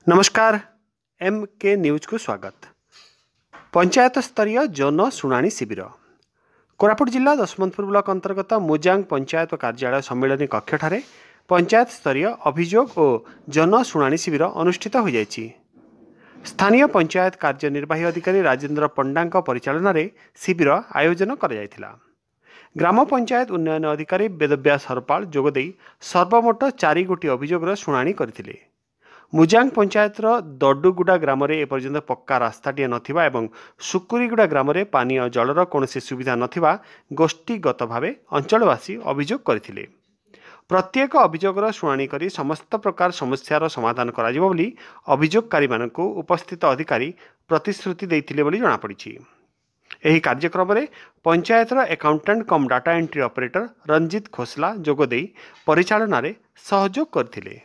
नमस्कार। एम के न्यूज को स्वागत। पंचायत स्तरीय जन शुणाणी शिविर कोरापुट जिला दशमंतपुर ब्लॉक अंतर्गत मुजांग पंचायत कार्यालय सम्मिलनी कक्ष पंचायत स्तरीय अभियोग और जन शुणाणी शिविर अनुष्ठित हो जाएगी। स्थानीय पंचायत कार्यनिर्वाही अधिकारी राजेन्द्र पंडा परिचालन में शिविर आयोजन कर ग्राम पंचायत उन्नयन अधिकारी वेदव्यास हरपाल जोगदे सर्वमोट 4 गोटी अभियोगर शुणाणी करथिले। मुजांग पंचायतर दडुगुड़ा ग्राम में एपर्यंत पक्का रास्ताटीए नथिबा एवं सुकुरीगुड़ा ग्राम में पानीय जलर कौन सुविधा नथिबा गोष्ठीगत भाव अंचलवासी अभियोग करथिले। प्रत्येक अभियोगर शुणाणी करी समस्त प्रकार समस्यार समाधान कराजिबो बोली अभियोगकारी मानकु उपस्थित अधिकारी प्रतिश्रुति देइथिले बोली जणापड़िछि। एही कार्यक्रम में पंचायतर accountant cum data entry operator Ranjit Khosla जोगदे परिचालन में सहयोग करथिले।